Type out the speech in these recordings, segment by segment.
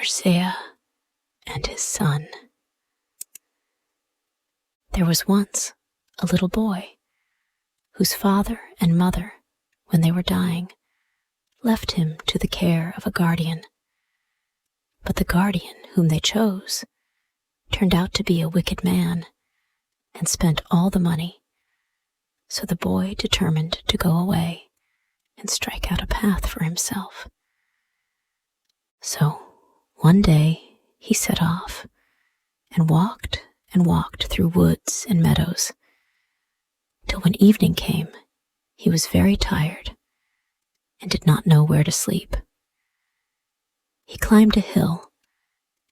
Mogarzea and his son. There was once a little boy whose father and mother, when they were dying, left him to the care of a guardian. But the guardian whom they chose turned out to be a wicked man and spent all the money, so the boy determined to go away and strike out a path for himself. So one day he set off and walked through woods and meadows, till when evening came, he was very tired and did not know where to sleep. He climbed a hill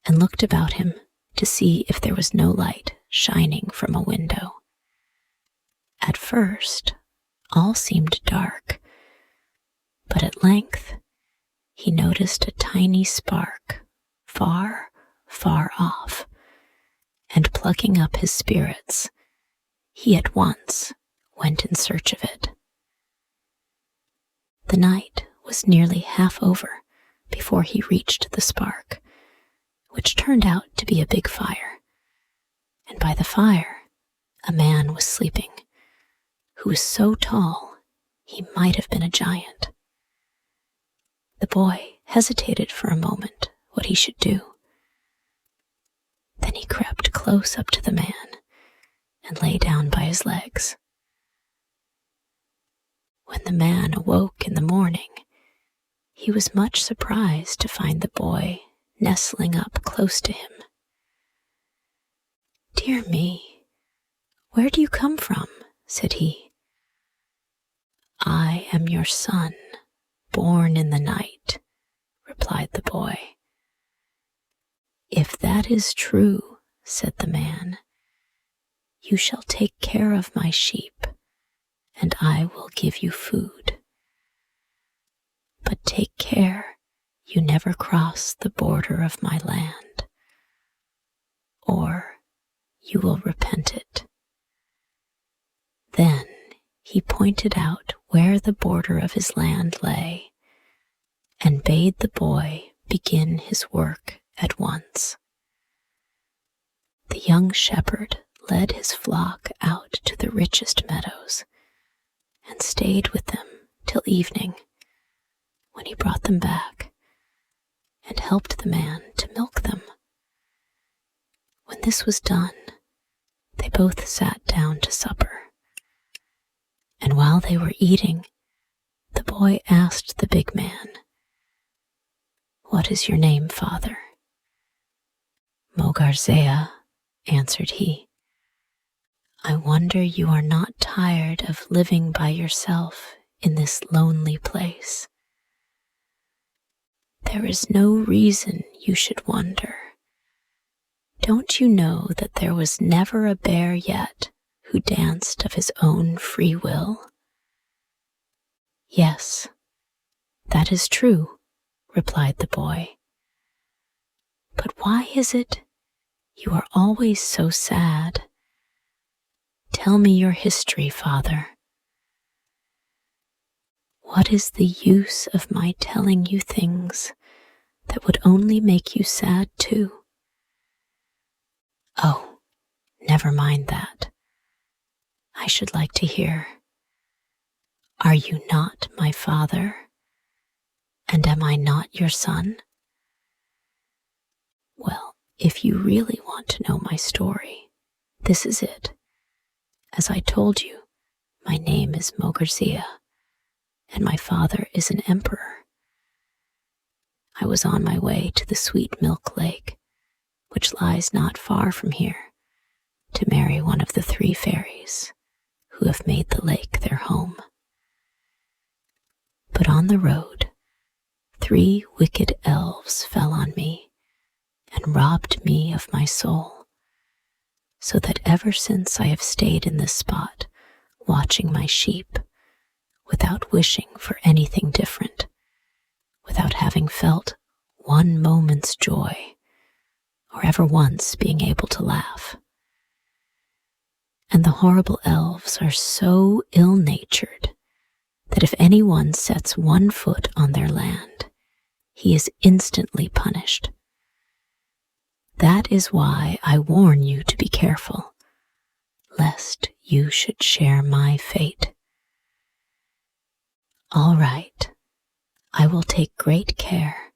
and looked about him to see if there was no light shining from a window. At first, all seemed dark, but at length he noticed a tiny spark far, far off, and plucking up his spirits, he at once went in search of it. The night was nearly half over before he reached the spark, which turned out to be a big fire, and by the fire a man was sleeping, who was so tall he might have been a giant. The boy hesitated for a moment what he should do. Then he crept close up to the man and lay down by his legs. When the man awoke in the morning, he was much surprised to find the boy nestling up close to him. "Dear me, where do you come from?" said he. "I am your son, born in the night," replied the boy. "If that is true," said the man, "you shall take care of my sheep, and I will give you food. But take care you never cross the border of my land, or you will repent it." Then he pointed out where the border of his land lay, and bade the boy begin his work at once. The young shepherd led his flock out to the richest meadows, and stayed with them till evening, when he brought them back, and helped the man to milk them. When this was done, they both sat down to supper, and while they were eating, the boy asked the big man, "What is your name, father?" "Mogarzea," answered he. "I wonder you are not tired of living by yourself in this lonely place." "There is no reason you should wonder. Don't you know that there was never a bear yet who danced of his own free will?" "Yes, that is true," replied the boy. "But why is it you are always so sad? Tell me your history, father." "What is the use of my telling you things that would only make you sad too?" "Oh, never mind that. I should like to hear. Are you not my father? And am I not your son?" "Well, if you really want to know my story, this is it. As I told you, my name is Mogarzea, and my father is an emperor. I was on my way to the Sweet Milk Lake, which lies not far from here, to marry one of the 3 fairies who have made the lake their home. But on the road, 3 wicked elves fell on me and robbed me of my soul, so that ever since I have stayed in this spot, watching my sheep, without wishing for anything different, without having felt one moment's joy, or ever once being able to laugh. And the horrible elves are so ill-natured that if anyone sets one foot on their land, he is instantly punished, That is why I warn you to be careful, lest you should share my fate. All right, I will take great care.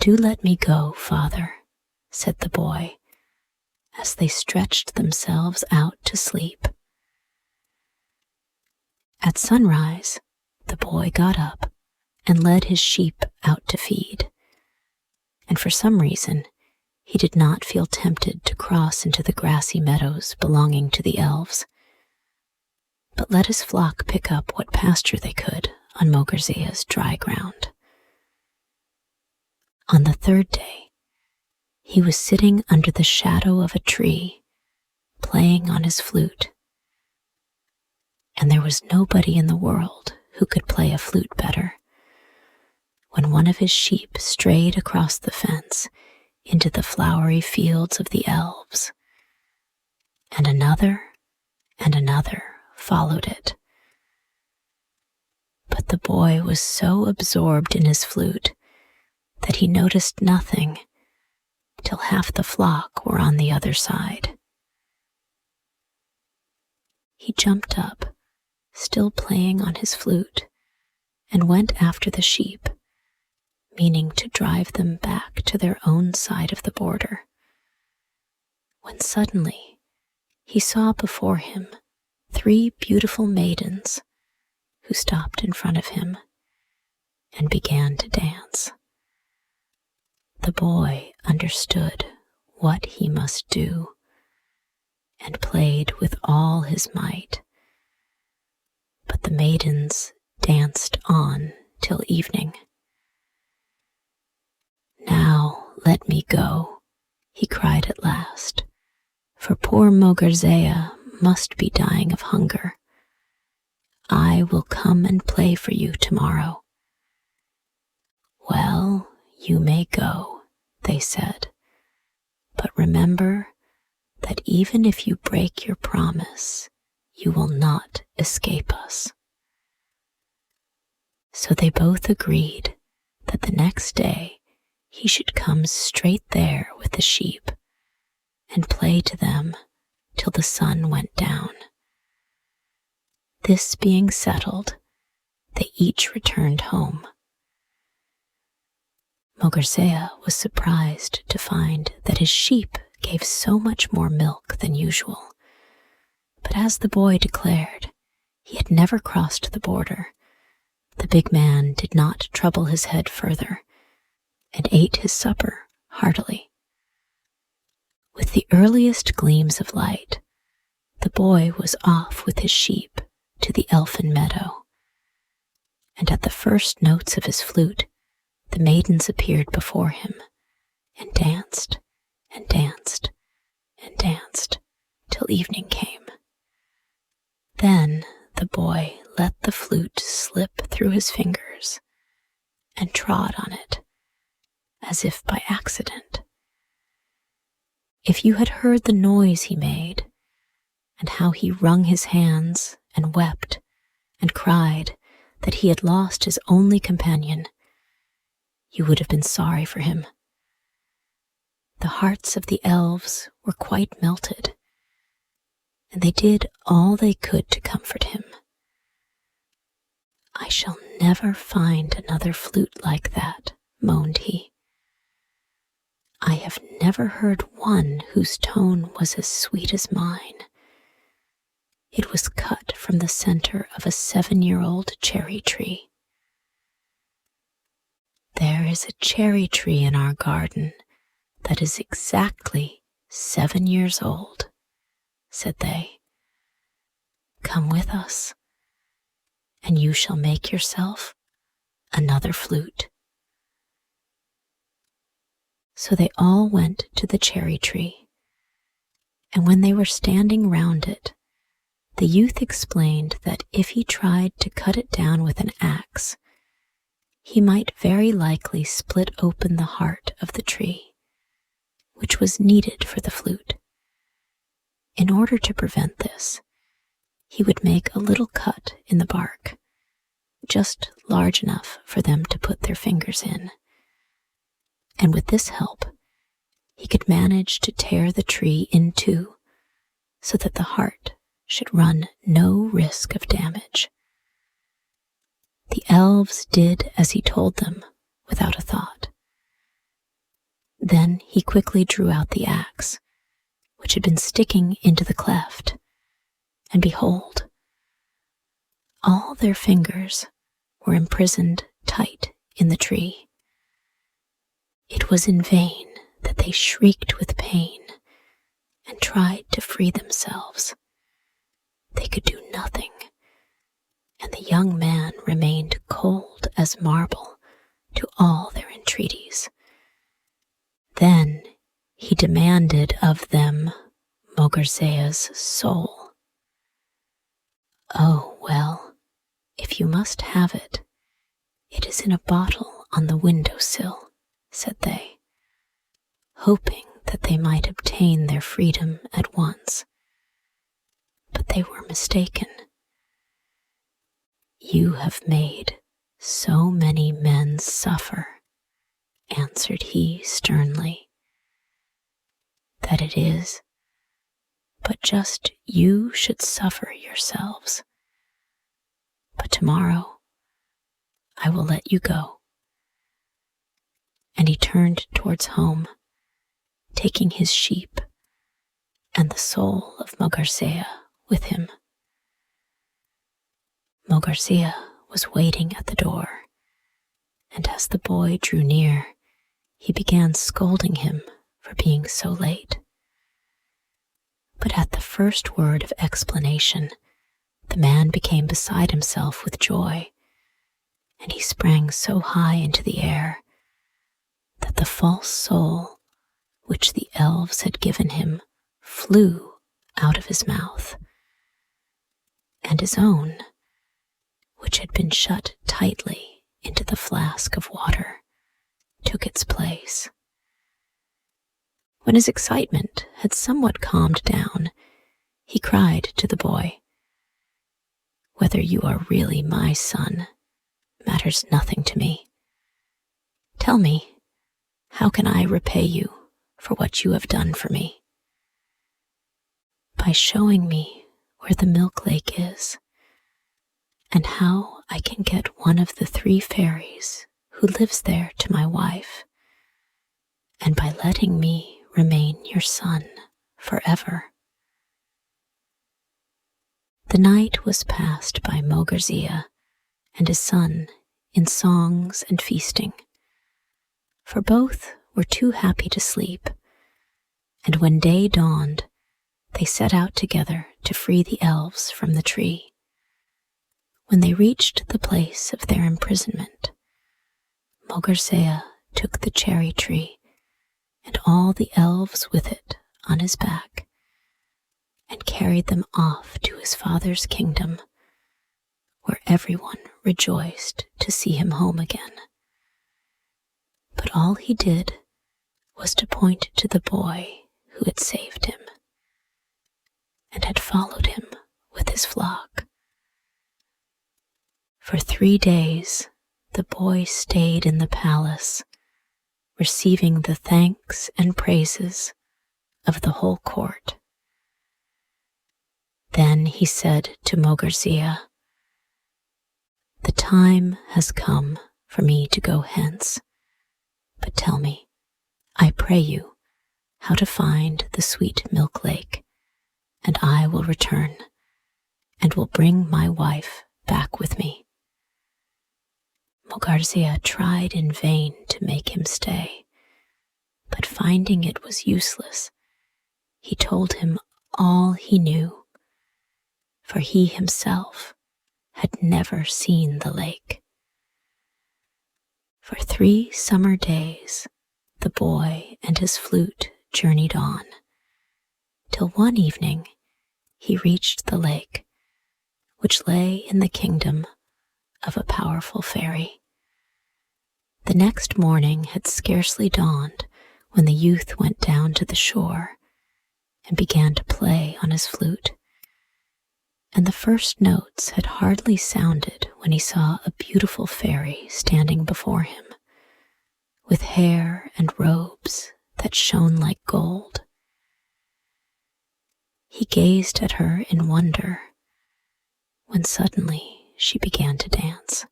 Do let me go, Father, said the boy, as they stretched themselves out to sleep. At sunrise, the boy got up and led his sheep out to feed, and for some reason, he did not feel tempted to cross into the grassy meadows belonging to the elves, but let his flock pick up what pasture they could on Mogorzea's dry ground. On the third day, he was sitting under the shadow of a tree, playing on his flute, and there was nobody in the world who could play a flute better, when one of his sheep strayed across the fence into the flowery fields of the elves, and another followed it. But the boy was so absorbed in his flute that he noticed nothing till half the flock were on the other side. He jumped up, still playing on his flute, and went after the sheep, meaning to drive them back to their own side of the border, when suddenly he saw before him 3 beautiful maidens who stopped in front of him and began to dance. The boy understood what he must do and played with all his might, but the maidens danced on till evening. Now let me go, he cried at last, for poor Mogorzea must be dying of hunger. I will come and play for you tomorrow. Well, you may go, they said, but remember that even if you break your promise, you will not escape us. So they both agreed that the next day he should come straight there with the sheep and play to them till the sun went down. This being settled, they each returned home. Mogorzea was surprised to find that his sheep gave so much more milk than usual, but as the boy declared, he had never crossed the border. The big man did not trouble his head further, and ate his supper heartily. With the earliest gleams of light, the boy was off with his sheep to the elfin meadow, and at the first notes of his flute, the maidens appeared before him, and danced, and danced, and danced, till evening came. Then the boy let the flute slip through his fingers, and trod on it, as if by accident. If you had heard the noise he made, and how he wrung his hands and wept and cried that he had lost his only companion, you would have been sorry for him. The hearts of the elves were quite melted, and they did all they could to comfort him. I shall never find another flute like that, moaned he. I have never heard one whose tone was as sweet as mine. It was cut from the center of a 7-year-old cherry tree. There is a cherry tree in our garden that is exactly 7 years old, said they. Come with us, and you shall make yourself another flute. So they all went to the cherry tree, and when they were standing round it, the youth explained that if he tried to cut it down with an axe, he might very likely split open the heart of the tree, which was needed for the flute. In order to prevent this, he would make a little cut in the bark, just large enough for them to put their fingers in. And with this help, he could manage to tear the tree in two so that the heart should run no risk of damage. The elves did as he told them without a thought. Then he quickly drew out the axe, which had been sticking into the cleft, and behold, all their fingers were imprisoned tight in the tree. It was in vain that they shrieked with pain and tried to free themselves. They could do nothing, and the young man remained cold as marble to all their entreaties. Then he demanded of them Mogurzea's soul. "Oh, well, if you must have it, it is in a bottle on the window-sill," said they, hoping that they might obtain their freedom at once. But they were mistaken. "You have made so many men suffer," answered he sternly, "that it is but just you should suffer yourselves. But tomorrow I will let you go." And he turned towards home, taking his sheep and the soul of Mogurzea with him. Mogurzea was waiting at the door, and as the boy drew near, he began scolding him for being so late. But at the first word of explanation, the man became beside himself with joy, and he sprang so high into the air that the false soul which the elves had given him flew out of his mouth, and his own, which had been shut tightly into the flask of water, took its place. When his excitement had somewhat calmed down, he cried to the boy, "Whether you are really my son matters nothing to me. Tell me, how can I repay you for what you have done for me?" "By showing me where the milk lake is, and how I can get one of the 3 fairies who lives there to my wife, and by letting me remain your son forever." The night was passed by Mogurzea and his son in songs and feasting, for both were too happy to sleep, and when day dawned, they set out together to free the elves from the tree. When they reached the place of their imprisonment, Mogurzea took the cherry tree and all the elves with it on his back, and carried them off to his father's kingdom, where everyone rejoiced to see him home again. But all he did was to point to the boy who had saved him, and had followed him with his flock. For 3 days the boy stayed in the palace, receiving the thanks and praises of the whole court. Then he said to Mogurzea, "The time has come for me to go hence, but tell me, I pray you, how to find the sweet milk lake, and I will return, and will bring my wife back with me." Mogurzea tried in vain to make him stay, but finding it was useless, he told him all he knew, for he himself had never seen the lake. For 3 summer days the boy and his flute journeyed on, till one evening he reached the lake, which lay in the kingdom of a powerful fairy. The next morning had scarcely dawned when the youth went down to the shore and began to play on his flute, and the first notes had hardly sounded when he saw a beautiful fairy standing before him, with hair and robes that shone like gold. He gazed at her in wonder when suddenly she began to dance.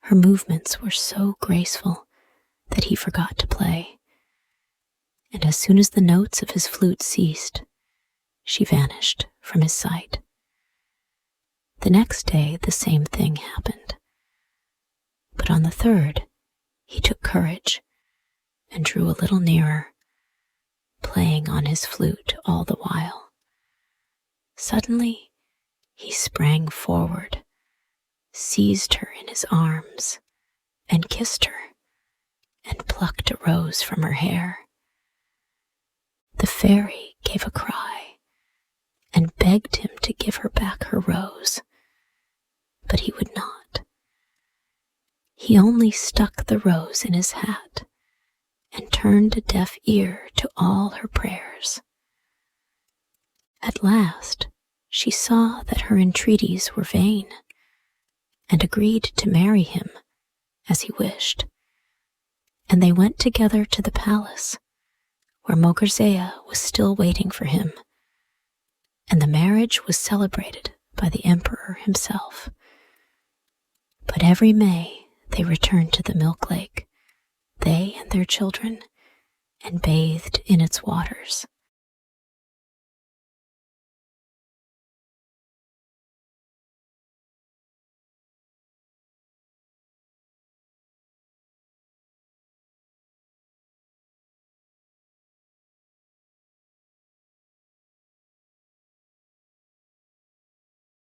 Her movements were so graceful that he forgot to play, and as soon as the notes of his flute ceased, she vanished from his sight. The next day the same thing happened, but on the third he took courage and drew a little nearer, playing on his flute all the while. Suddenly he sprang forward, seized her in his arms, and kissed her, and plucked a rose from her hair. The fairy gave a cry and begged him to give her back her rose, but he would not. He only stuck the rose in his hat and turned a deaf ear to all her prayers. At last she saw that her entreaties were vain, and agreed to marry him as he wished, and they went together to the palace, where Mogarzea was still waiting for him, and the marriage was celebrated by the emperor himself. But every May they returned to the milk lake, they and their children, and bathed in its waters.